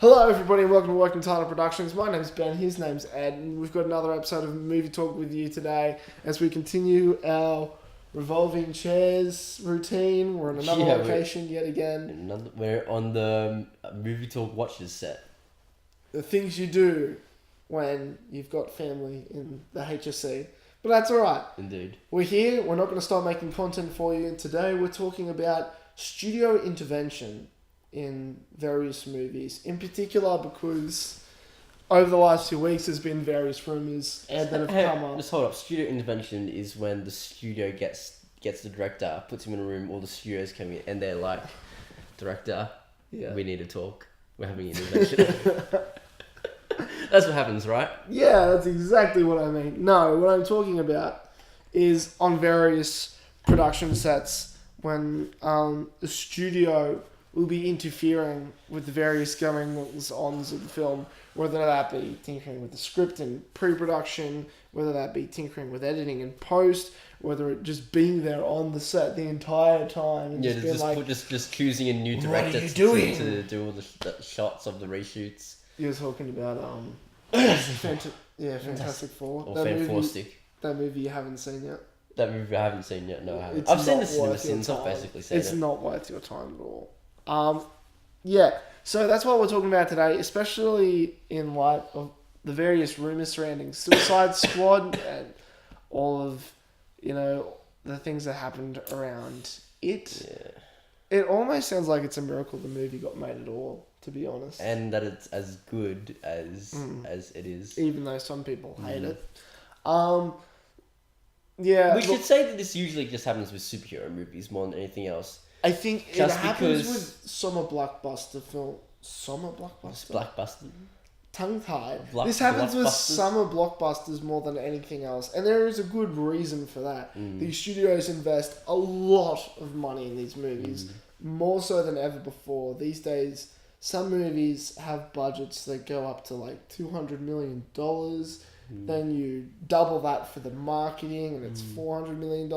Hello everybody and welcome to Working Title Productions. My name's Ben, his name's Ed, and we've got another episode of Movie Talk with you today as we continue our revolving chairs routine. We're in another location yet again. We're on the Movie Talk Watches set. The things you do when you've got family in the HSC. But that's alright. Indeed. We're here, we're not going to stop making content for you, and today we're talking about studio intervention in various movies. In particular because over the last 2 weeks there's been various rumours that have come up. Just hold up. Studio intervention is when the studio gets the director, puts him in a room, all the studios come in and they're like, director, we need to talk. We're having an intervention. That's what happens, right? Yeah, that's exactly what I mean. No, what I'm talking about is on various production sets when the studio will be interfering with the various goings-ons of the film, whether that be tinkering with the script and pre-production, whether that be tinkering with editing and post, whether it just being there on the set the entire time. And just choosing a new director to do all the shots of the reshoots. You're talking about Fantastic Four. Or Fantastic. That movie you haven't seen yet. That movie I haven't seen yet. No, I haven't. I've seen the cinema since. I've basically seen it. It's not worth your time at all. So that's what we're talking about today, especially in light of the various rumours surrounding Suicide Squad and all of, the things that happened around it. Yeah. It almost sounds like it's a miracle the movie got made at all, to be honest. And that it's as good as it is. Even though some people hate it. We should say that this usually just happens with superhero movies more than anything else. I think it happens with summer blockbuster film. Summer blockbuster? Blockbuster. Tongue-tied. This happens with summer blockbusters more than anything else. And there is a good reason for that. These studios invest a lot of money in these movies. More so than ever before. These days, some movies have budgets that go up to like $200 million. Then you double that for the marketing and it's $400 million.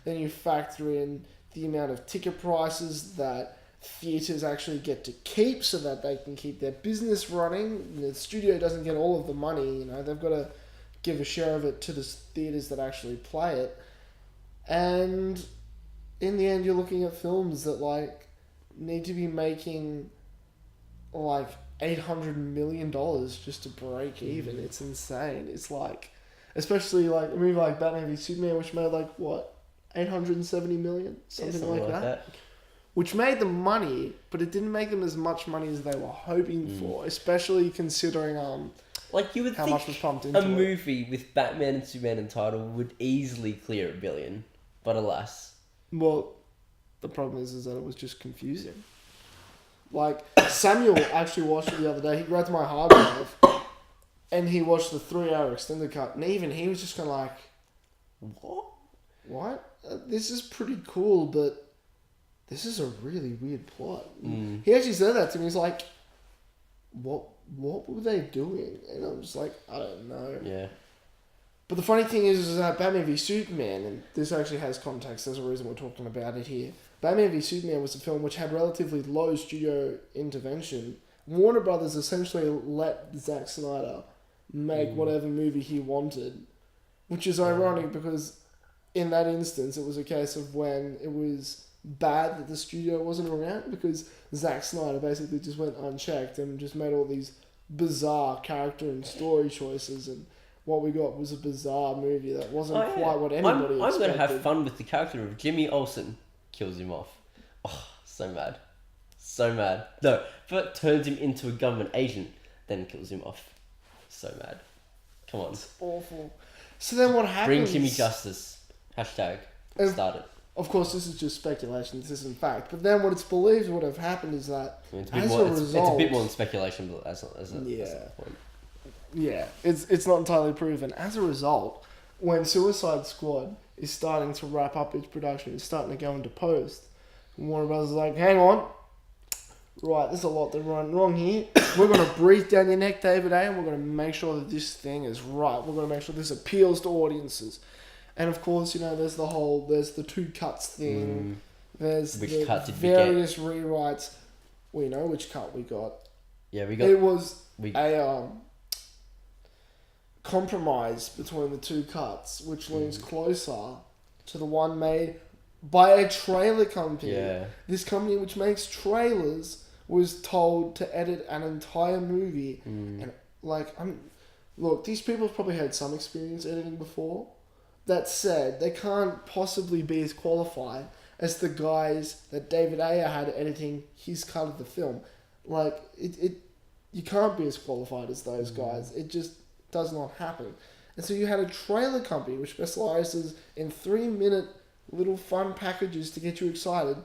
Then you factor in the amount of ticket prices that theatres actually get to keep so that they can keep their business running. The studio doesn't get all of the money, they've got to give a share of it to the theatres that actually play it. And in the end, you're looking at films that need to be making $800 million just to break even. It's insane. It's especially a movie like Batman v Superman, which made $870 million, something like that. Which made them money, but it didn't make them as much money as they were hoping for, especially considering you would how think much was pumped into a movie with Batman and Superman in title would easily clear $1 billion, but alas. Well, the problem is that it was just confusing. Samuel actually watched it the other day. He grabbed my hard drive and he watched the 3-hour extended cut, and even he was just kind of what? This is pretty cool, but this is a really weird plot. He actually said that to me. He's like, what were they doing? And I'm just like, I don't know. Yeah. But the funny thing is that Batman v Superman, and this actually has context, there's a reason we're talking about it here. Batman v Superman was a film which had relatively low studio intervention. Warner Brothers essentially let Zack Snyder make whatever movie he wanted, which is ironic because in that instance, it was a case of when it was bad that the studio wasn't around, because Zack Snyder basically just went unchecked and just made all these bizarre character and story choices, and what we got was a bizarre movie that wasn't quite what anybody expected. I'm going to have fun with the character of Jimmy Olsen. Kills him off. Oh, so mad. So mad. No, but turns him into a government agent, then kills him off. So mad. Come on. It's awful. So then what happens... Bring Jimmy justice. Hashtag. Start it. Of course, this is just speculation. This isn't fact. But then what it's believed would have happened is that it's a bit more than speculation, but that's the point. Yeah, it's not entirely proven. As a result, when Suicide Squad is starting to wrap up its production, it's starting to go into post, Warner Bros. Is like, hang on, right, there's a lot that went wrong here. We're going to breathe down your neck, David A., and we're going to make sure that this thing is right. We're going to make sure this appeals to audiences. And of course, there's the 2 cuts thing. There's which cut did various rewrites. We know which cut we got. It was a compromise between the two cuts, which leans closer to the one made by a trailer company. Yeah. This company which makes trailers was told to edit an entire movie, and look, these people have probably had some experience editing before. That said, they can't possibly be as qualified as the guys that David Ayer had editing his cut of the film. Like, you can't be as qualified as those guys. It just does not happen. And so you had a trailer company which specializes in 3-minute little fun packages to get you excited,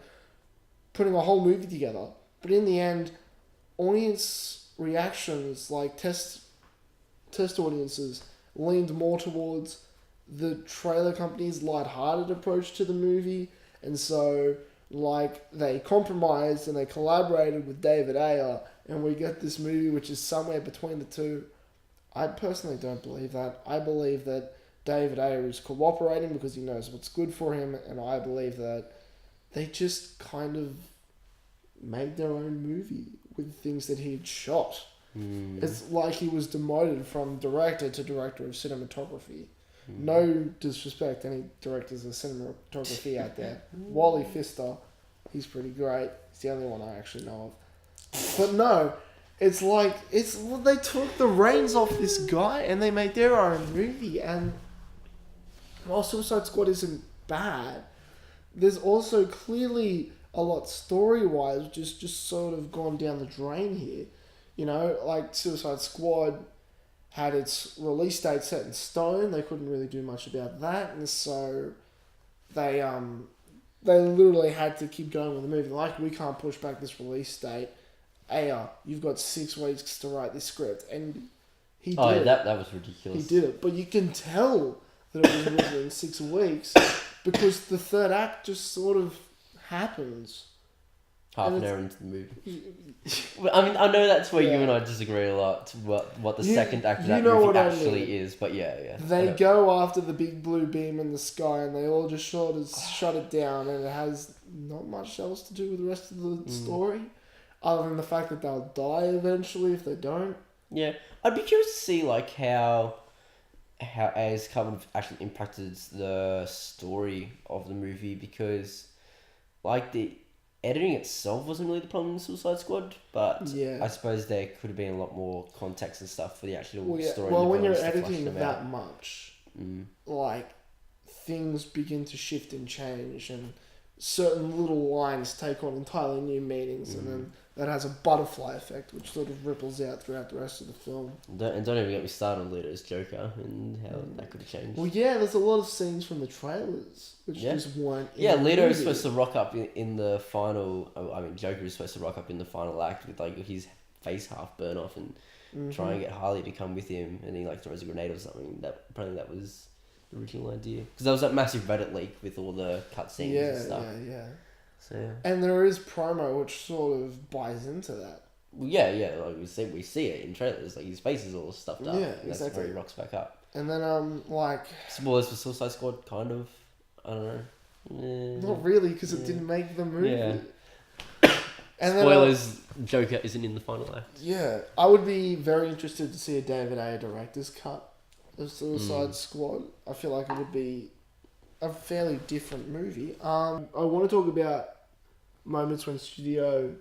putting a whole movie together. But in the end, audience reactions, like test audiences, leaned more towards the trailer company's lighthearted approach to the movie. And so, like, they compromised and they collaborated with David Ayer, and we get this movie which is somewhere between the two. I personally don't believe that. I believe that David Ayer is cooperating because he knows what's good for him, and I believe that they just kind of made their own movie with things that he had shot. It's like he was demoted from director to director of cinematography. No disrespect any directors of cinematography out there. Wally Pfister, he's pretty great. He's the only one I actually know of. But no, it's like they took the reins off this guy and they made their own movie. And while Suicide Squad isn't bad, there's also clearly a lot story-wise just sort of gone down the drain here. You know, like Suicide Squad had its release date set in stone. They couldn't really do much about that, and so they literally had to keep going with the movie. Like, we can't push back this release date. Aya, you've got 6 weeks to write this script, and he did it. That was ridiculous. He did it, but you can tell that it was written in 6 weeks because the third act just sort of happens. Half an hour into the movie. I mean, I know that's where you and I disagree a lot to what the second act of that movie actually is, but yeah. They go after the big blue beam in the sky and they all just shut it down, and it has not much else to do with the rest of the story, other than the fact that they'll die eventually if they don't. Yeah. I'd be curious to see like how A's kind of actually impacted the story of the movie, because like the editing itself wasn't really the problem in Suicide Squad, but I suppose there could have been a lot more context and stuff for the actual story. Well, when you're editing that much, like, things begin to shift and change, and certain little lines take on entirely new meanings, and then that has a butterfly effect, which sort of ripples out throughout the rest of the film. Don't even get me started on Leto's Joker and how that could have changed. Well, yeah, there's a lot of scenes from the trailers which just weren't in the Leto movie. is supposed to rock up in the final... I mean, Joker is supposed to rock up in the final act with like his face half burn off and try and get Harley to come with him, and he like throws a grenade or something. Apparently that was the original idea. Because there was that massive Reddit leak with all the cutscenes and stuff. Yeah. So, yeah. And there is promo which sort of buys into that. Well, yeah. Like we see it in trailers. Like his face is all stuffed up. Yeah, and that's exactly. where he rocks back up. And then like spoilers for Suicide Squad, kind of. I don't know. Not really, because it didn't make the movie. Yeah. And spoilers. Joker isn't in the final act. Yeah, I would be very interested to see a David Ayer director's cut of Suicide Squad. I feel like it would be a fairly different movie. I want to talk about moments when studio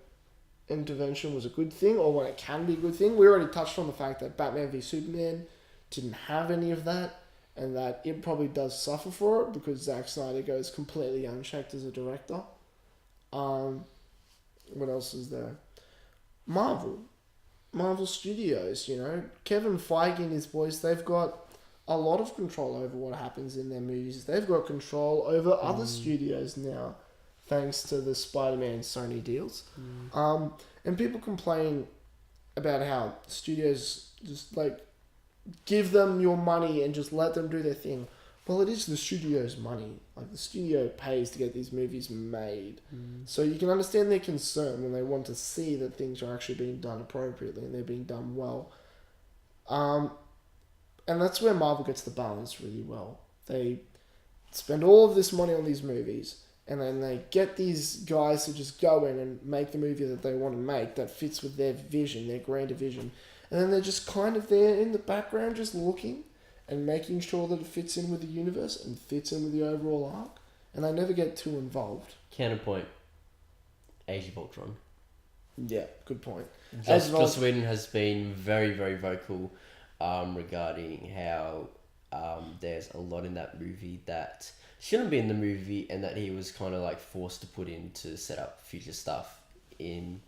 intervention was a good thing, or when it can be a good thing. We already touched on the fact that Batman v Superman didn't have any of that, and that it probably does suffer for it because Zack Snyder goes completely unchecked as a director. What else is there? Marvel Studios, you know, Kevin Feige and his boys, they've got a lot of control over what happens in their movies. They've got control over other studios now, thanks to the Spider-Man Sony deals. And people complain about how studios just like give them your money and just let them do their thing. Well, it is the studio's money. Like, the studio pays to get these movies made. So you can understand their concern when they want to see that things are actually being done appropriately and they're being done well. And that's where Marvel gets the balance really well. They spend all of this money on these movies, and then they get these guys to just go in and make the movie that they want to make that fits with their vision, their grander vision. And then they're just kind of there in the background just looking and making sure that it fits in with the universe and fits in with the overall arc. And they never get too involved. Counterpoint. Age of Ultron. Yeah, good point. Joss Whedon has been very, very vocal regarding how there's a lot in that movie that shouldn't be in the movie and that he was kind of like forced to put in to set up future stuff in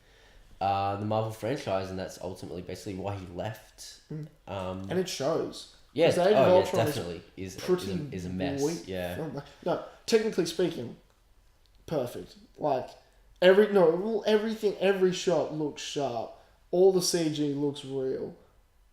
the Marvel franchise, and that's ultimately basically why he left. And it shows. Yeah, Age of Ultron definitely is a mess. Yeah. No, technically speaking, perfect. Like everything, every shot looks sharp. All the CG looks real.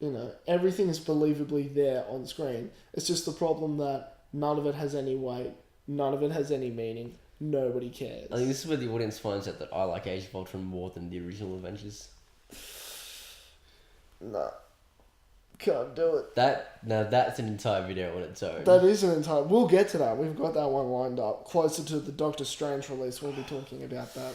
You know, everything is believably there on screen. It's just the problem that none of it has any weight. None of it has any meaning. Nobody cares. I think this is where the audience finds out that I like Age of Ultron more than the original Avengers. No. Can't do it. That's an entire video on its own. That is an entire... We'll get to that. We've got that one lined up. Closer to the Doctor Strange release, we'll be talking about that.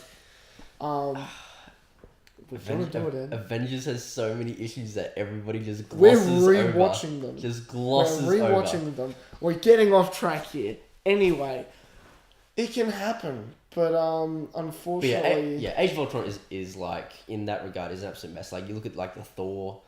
Avengers has so many issues that everybody just glosses over. We're rewatching them. Just glosses We're rewatching them. We're getting off track here. Anyway, it can happen, but unfortunately... But yeah, Age of Ultron is like, in that regard, is an absolute mess. Like, you look at like the Thor...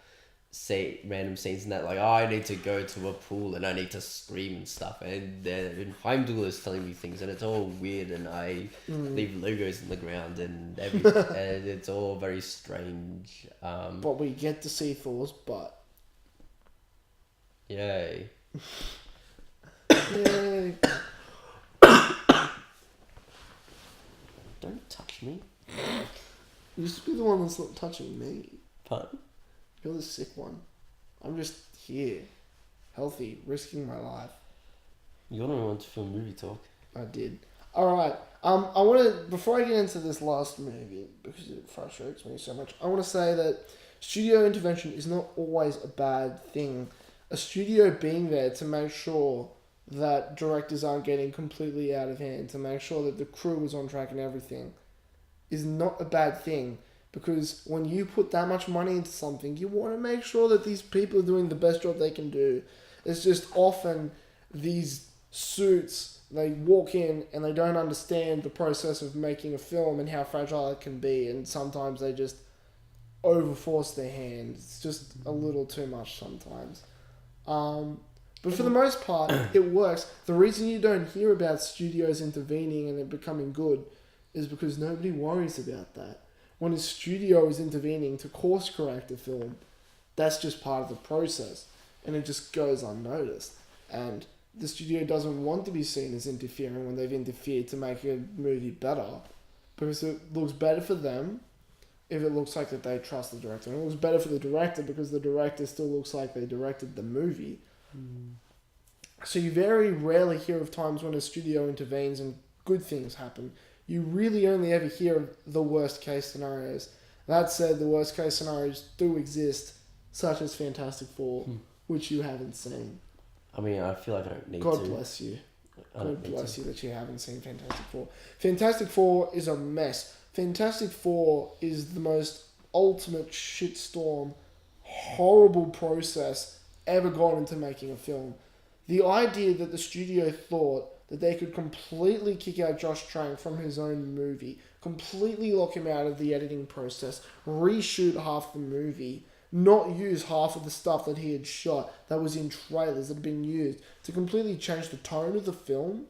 random scenes and that, like, oh, I need to go to a pool and I need to scream and stuff, and Heimdall is telling me things and it's all weird, and I leave Legos in the ground and and it's all very strange. But we get to see Thor's butt. Yay. Yay. Don't touch me. You used to be the one that's not touching me. Pardon? You're the sick one. I'm just here, healthy, risking my life. You're the one to film movie talk. I did. Alright, I want to, before I get into this last movie, because it frustrates me so much, I want to say that studio intervention is not always a bad thing. A studio being there to make sure that directors aren't getting completely out of hand, to make sure that the crew is on track and everything, is not a bad thing. Because when you put that much money into something, you want to make sure that these people are doing the best job they can do. It's just often these suits, they walk in and they don't understand the process of making a film and how fragile it can be. And sometimes they just overforce their hand. It's just a little too much sometimes. But for the most part, it works. The reason you don't hear about studios intervening and it becoming good is because nobody worries about that. When a studio is intervening to course correct a film, that's just part of the process. And it just goes unnoticed. And the studio doesn't want to be seen as interfering when they've interfered to make a movie better. Because it looks better for them if it looks like that they trust the director. And it looks better for the director because the director still looks like they directed the movie. So you very rarely hear of times when a studio intervenes and good things happen. You really only ever hear of the worst case scenarios. That said, the worst case scenarios do exist, such as Fantastic Four, which you haven't seen. I mean, I feel like I don't need God to. Bless you. God bless you that you haven't seen Fantastic Four. Fantastic Four is a mess. Fantastic Four is the most ultimate shitstorm, horrible process ever gone into making a film. The idea that the studio thought that they could completely kick out Josh Trank from his own movie, completely lock him out of the editing process, reshoot half the movie, not use half of the stuff that he had shot that was in trailers that had been used to completely change the tone of the film,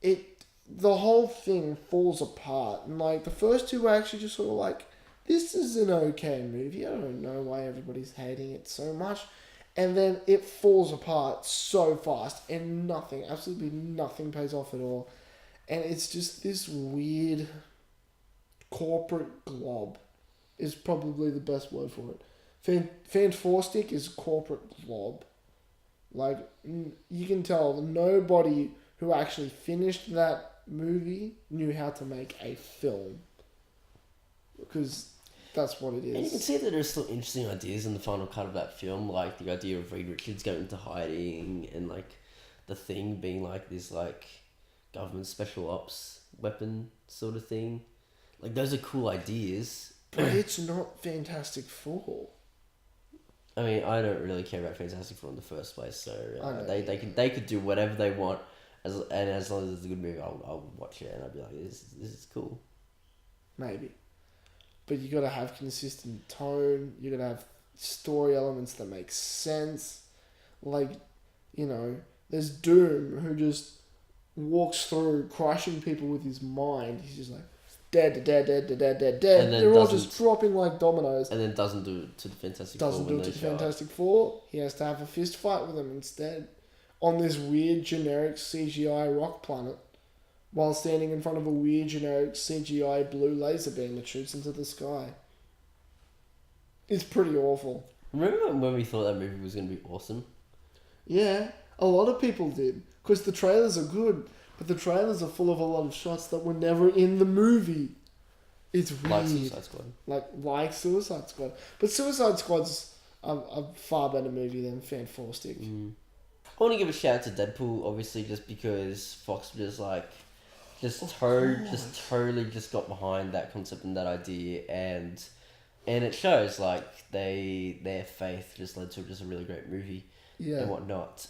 the whole thing falls apart. And like the first two were actually just sort of like, this is an okay movie. I don't know why everybody's hating it so much. And then it falls apart so fast and absolutely nothing pays off at all. And it's just this weird corporate glob is probably the best word for it. Fantastic is corporate glob. Like, you can tell nobody who actually finished that movie knew how to make a film. Because that's what it is. And you can see that there's still interesting ideas in the final cut of that film, like the idea of Reed Richards going into hiding and like the Thing being like this like government special ops weapon sort of thing. Like, those are cool ideas. But it's not Fantastic Four. I mean, I don't really care about Fantastic Four in the first place, so they could do whatever they want, as long as it's a good movie, I'll watch it and I'll be like, this is cool. Maybe, but you got to have consistent tone. You got to have story elements that make sense. Like, there's Doom who just walks through crushing people with his mind. He's just like dead. They're all just dropping like dominoes. And then doesn't do it to the Fantastic Four. Doesn't do it to the Fantastic Four. He has to have a fist fight with them instead. On this weird generic CGI rock planet. While standing in front of a weird generic CGI blue laser beam that shoots into the sky. It's pretty awful. Remember when we thought that movie was going to be awesome? Yeah, a lot of people did. Because the trailers are good. But the trailers are full of a lot of shots that were never in the movie. It's weird. Like Suicide Squad. Like Suicide Squad. But Suicide Squad's a far better movie than Fantastic. I want to give a shout out to Deadpool, obviously, just because Fox totally got behind that concept and that idea, and it shows, like, their faith just led to just a really great movie and whatnot.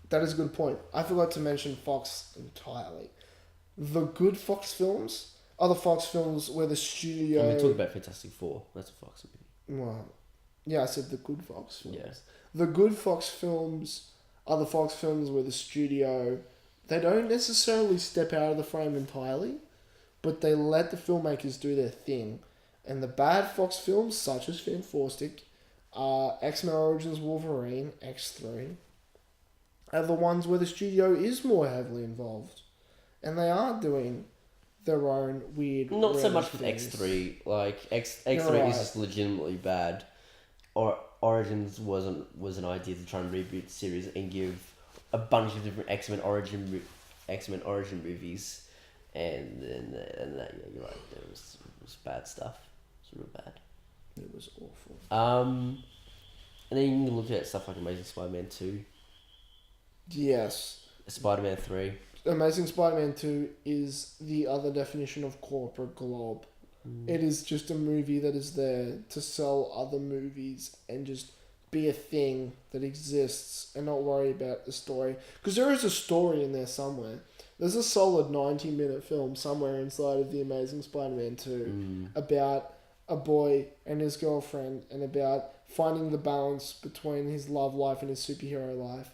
That is a good point. I forgot to mention Fox entirely. The good Fox films are the Fox films where the studio... And we talked about Fantastic Four. That's a Fox movie. Well, yeah, I said the good Fox films. Yeah. The good Fox films are the Fox films where the studio... They don't necessarily step out of the frame entirely, but they let the filmmakers do their thing. And the bad Fox films, such as Fantastic, X-Men Origins Wolverine, X3... are the ones where the studio is more heavily involved. And they are doing their own weird... Not so much with things. X3. Like, X3 is just legitimately bad. Origins was an idea to try and reboot the series and give a bunch of different X-Men Origin movies. And that, yeah, you're right. There was bad stuff. It was real bad. It was awful. And then you can look at stuff like Amazing Spider-Man 2. Yes. Spider-Man 3. Amazing Spider-Man 2 is the other definition of corporate glob. It is just a movie that is there to sell other movies and just be a thing that exists and not worry about the story. Because there is a story in there somewhere. There's a solid 90-minute film somewhere inside of The Amazing Spider-Man 2 about a boy and his girlfriend and about finding the balance between his love life and his superhero life.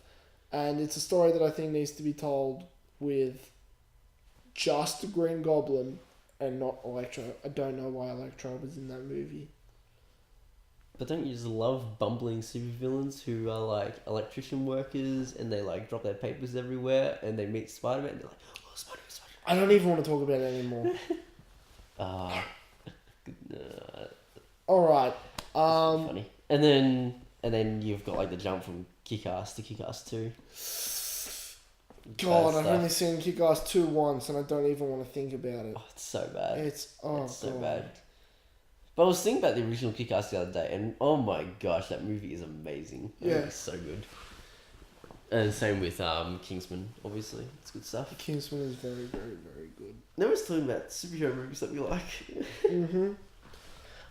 And it's a story that I think needs to be told with just Green Goblin and not Electro. I don't know why Electro was in that movie. But don't you just love bumbling supervillains who are like electrician workers and they like drop their papers everywhere and they meet Spider-Man and they're like, oh, Spider-Man. I don't even want to talk about it anymore. Alright. Funny. And then you've got like the jump from Kick-Ass to Kick-Ass 2. God, I've only seen Kick-Ass 2 once and I don't even want to think about it. Oh, it's so bad. It's so bad. But I was thinking about the original Kick-Ass the other day and oh my gosh, that movie is amazing. It's so good. And same with Kingsman, obviously. It's good stuff. Kingsman is very, very, very good. Now we're talking about superhero movies that we like. Mm-hmm.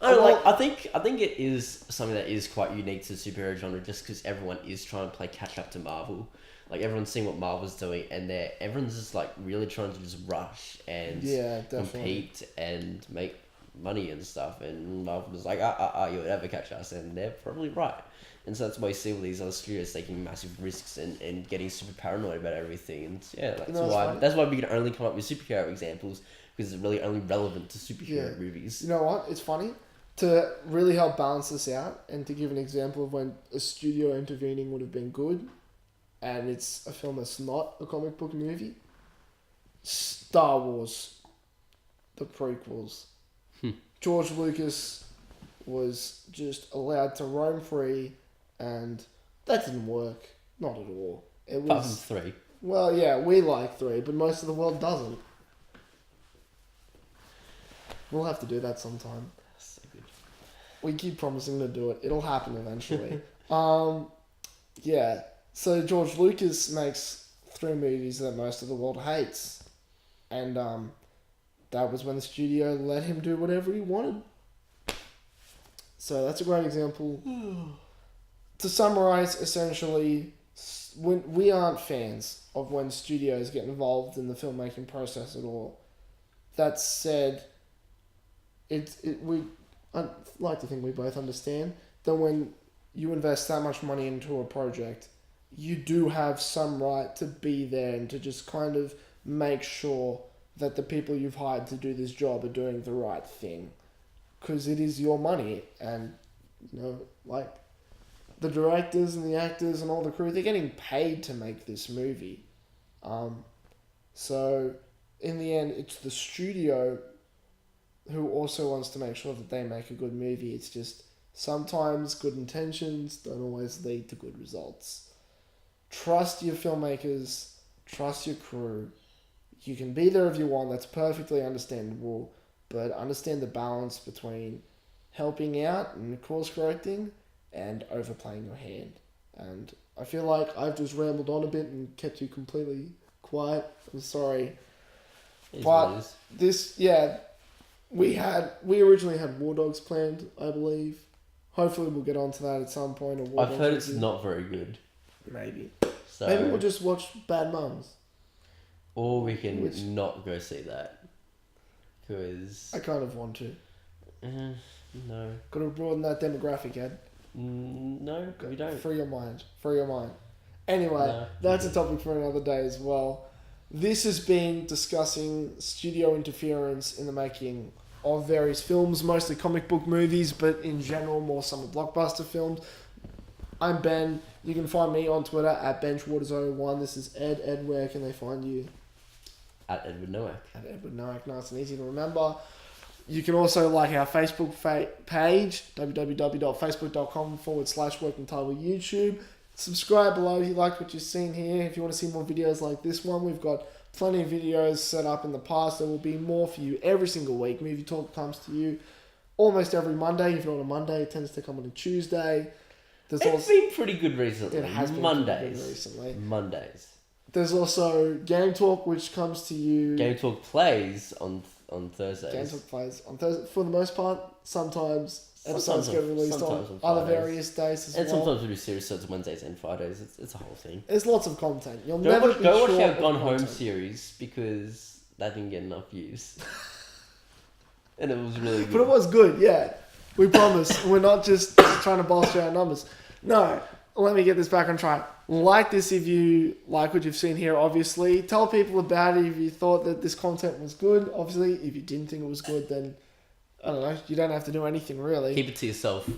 I think it is something that is quite unique to the superhero genre just because everyone is trying to play catch up to Marvel. Like everyone's seeing what Marvel's doing and everyone's just like really trying to just rush and compete and make money and stuff, and Marvel's like, you'll never catch us, and they're probably right. And so that's why you see all these other studios taking massive risks and getting super paranoid about everything. And that's why we can only come up with superhero examples because it's really only relevant to superhero movies. You know what? It's funny. To really help balance this out and to give an example of when a studio intervening would have been good and it's a film that's not a comic book movie, Star Wars, the prequels. George Lucas was just allowed to roam free and that didn't work. Not at all. It was 3. Well, yeah, we like 3, but most of the world doesn't. We'll have to do that sometime. That's so good. We keep promising to do it. It'll happen eventually. Yeah. So George Lucas makes 3 movies that most of the world hates. And that was when the studio let him do whatever he wanted. So that's a great example. To summarize, essentially, when we aren't fans of when studios get involved in the filmmaking process at all. That said, I'd like to think we both understand that when you invest that much money into a project, you do have some right to be there and to just kind of make sure that the people you've hired to do this job are doing the right thing. Because it is your money, and, like, the directors and the actors and all the crew, they're getting paid to make this movie. So, in the end, it's the studio who also wants to make sure that they make a good movie. It's just sometimes good intentions don't always lead to good results. Trust your filmmakers, trust your crew. You can be there if you want, that's perfectly understandable, but understand the balance between helping out and course correcting and overplaying your hand. And I feel like I've just rambled on a bit and kept you completely quiet. I'm sorry. But this, we originally had War Dogs planned, I believe. Hopefully we'll get onto that at some point. I've heard it's not very good. Maybe. So maybe we'll just watch Bad Mums. Or we can not go see that. Because I kind of want to. No. Got to broaden that demographic, Ed. No, we don't. Free your mind. Anyway, that's a topic for another day as well. This has been discussing studio interference in the making of various films, mostly comic book movies, but in general, more summer blockbuster films. I'm Ben. You can find me on Twitter at benchwaters01. This is Ed. Ed, where can they find you? At Edward Nowak. At Edward Nowak. Nice and easy to remember. You can also like our Facebook page, www.facebook.com/working-title-YouTube. Subscribe below if you liked what you've seen here. If you want to see more videos like this one, we've got plenty of videos set up in the past. There will be more for you every single week. Movie Talk comes to you almost every Monday. If not a Monday, it tends to come on a Tuesday. It's been pretty good recently. It has been pretty good recently. Mondays. There's also Game Talk, which comes to you... Game Talk plays on Thursdays. Game Talk plays on Thursday. For the most part, sometimes episodes get released on other various days as well. And sometimes we do series on Wednesdays and Fridays. It's a whole thing. There's lots of content. Go watch our Gone Home series because that didn't get enough views. And it was really good. But it was good, yeah. We promise. We're not just trying to bolster our numbers. No, let me get this back on track. Like this if you like what you've seen here, obviously. Tell people about it if you thought that this content was good. Obviously, if you didn't think it was good, then, I don't know, you don't have to do anything really. Keep it to yourself.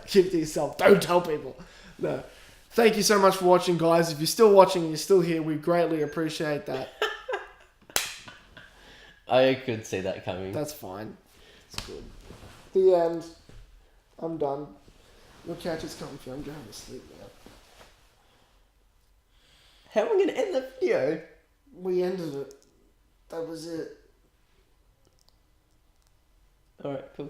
Keep it to yourself. Don't tell people. No. Thank you so much for watching, guys. If you're still watching and you're still here, we greatly appreciate that. I could see that coming. That's fine. It's good. The end. I'm done. Your couch is comfy. I'm going to sleep now. How am I going to end the video? We ended it. That was it. Alright, cool.